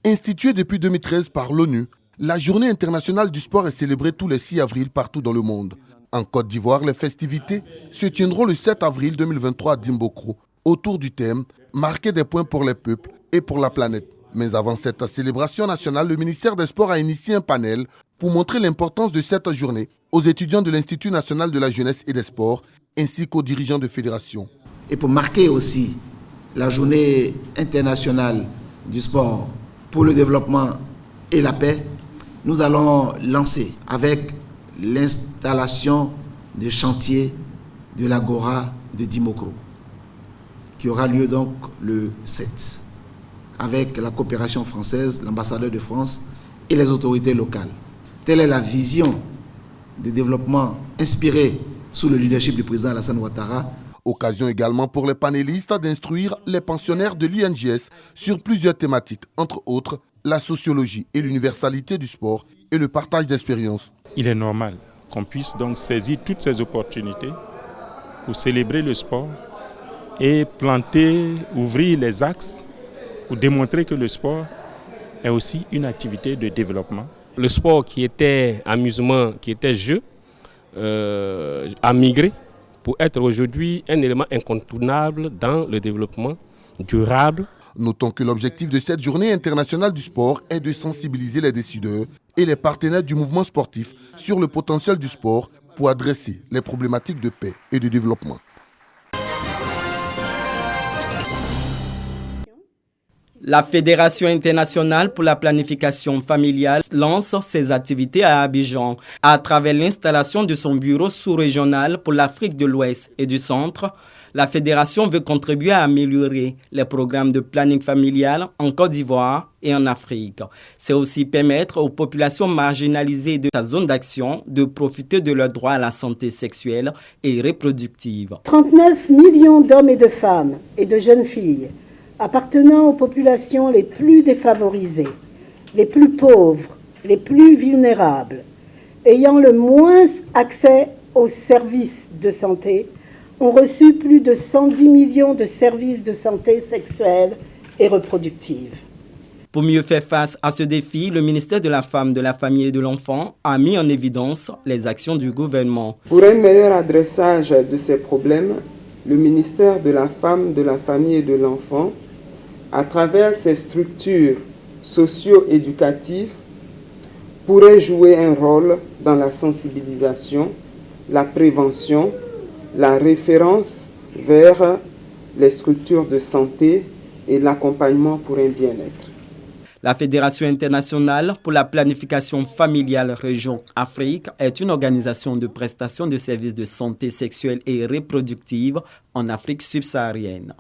Instituée depuis 2013 par l'ONU, la Journée internationale du sport est célébrée tous les 6 avril partout dans le monde. En Côte d'Ivoire, les festivités se tiendront le 7 avril 2023 à Dimbokro, autour du thème « Marquer des points pour les peuples et pour la planète ». Mais avant cette célébration nationale, le ministère des Sports a initié un panel pour montrer l'importance de cette journée aux étudiants de l'Institut national de la jeunesse et des sports, ainsi qu'aux dirigeants de fédérations. Et pour marquer aussi la journée internationale du sport pour le développement et la paix, nous allons lancer avec l'installation de chantier de l'Agora de Dimbokro, qui aura lieu donc le 7, avec la coopération française, l'ambassadeur de France et les autorités locales. Telle est la vision de développement inspirée sous le leadership du président Alassane Ouattara. Occasion également pour les panélistes d'instruire les pensionnaires de l'INJS sur plusieurs thématiques, entre autres la sociologie et l'universalité du sport et le partage d'expériences. Il est normal qu'on puisse donc saisir toutes ces opportunités pour célébrer le sport et planter, ouvrir les axes pour démontrer que le sport est aussi une activité de développement. Le sport qui était amusement, qui était jeu, a migré pour être aujourd'hui un élément incontournable dans le développement durable. Notons que l'objectif de cette journée internationale du sport est de sensibiliser les décideurs et les partenaires du mouvement sportif sur le potentiel du sport pour adresser les problématiques de paix et de développement. La Fédération internationale pour la planification familiale lance ses activités à Abidjan à travers l'installation de son bureau sous-régional pour l'Afrique de l'Ouest et du Centre. La fédération veut contribuer à améliorer les programmes de planning familial en Côte d'Ivoire et en Afrique. C'est aussi permettre aux populations marginalisées de sa zone d'action de profiter de leurs droits à la santé sexuelle et reproductive. 39 millions d'hommes et de femmes et de jeunes filles appartenant aux populations les plus défavorisées, les plus pauvres, les plus vulnérables, ayant le moins accès aux services de santé, ont reçu plus de 110 millions de services de santé sexuelle et reproductive. Pour mieux faire face à ce défi, le ministère de la Femme, de la Famille et de l'Enfant a mis en évidence les actions du gouvernement. Pour un meilleur adressage de ces problèmes, le ministère de la Femme, de la Famille et de l'Enfant, à travers ses structures socio-éducatives, pourrait jouer un rôle dans la sensibilisation, la prévention, la référence vers les structures de santé et l'accompagnement pour un bien-être. La Fédération internationale pour la planification familiale Région Afrique est une organisation de prestation de services de santé sexuelle et reproductive en Afrique subsaharienne.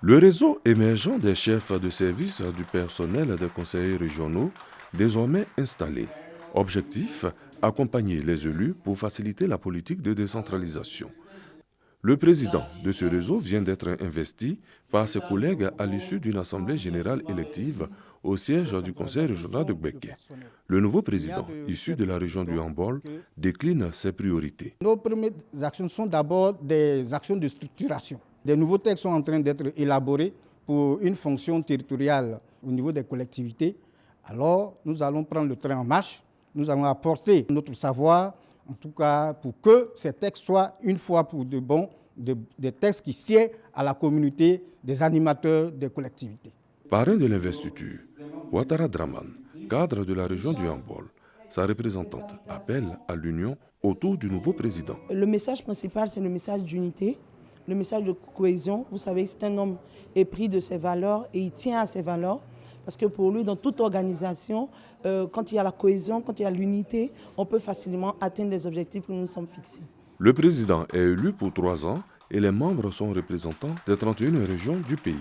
Le réseau émergent des chefs de service du personnel des conseillers régionaux, désormais installé. Objectif, accompagner les élus pour faciliter la politique de décentralisation. Le président de ce réseau vient d'être investi par ses collègues à l'issue d'une assemblée générale élective au siège du conseil régional de Gbeke. Le nouveau président, issu de la région du Hambol, décline ses priorités. Nos premières actions sont d'abord des actions de structuration. Des nouveaux textes sont en train d'être élaborés pour une fonction territoriale au niveau des collectivités. Alors, nous allons prendre le train en marche. Nous allons apporter notre savoir, en tout cas pour que ces textes soient une fois pour de bon, des textes qui sied à la communauté des animateurs des collectivités. Parrain de l'investiture, Ouattara Draman, cadre de la région du Hambol, sa représentante appelle à l'union autour du nouveau président. Le message principal, c'est le message d'unité, le message de cohésion. Vous savez, c'est un homme épris de ses valeurs et il tient à ses valeurs. Parce que pour lui, dans toute organisation, quand il y a la cohésion, quand il y a l'unité, on peut facilement atteindre les objectifs que nous nous sommes fixés. Le président est élu pour 3 ans et les membres sont représentants des 31 régions du pays.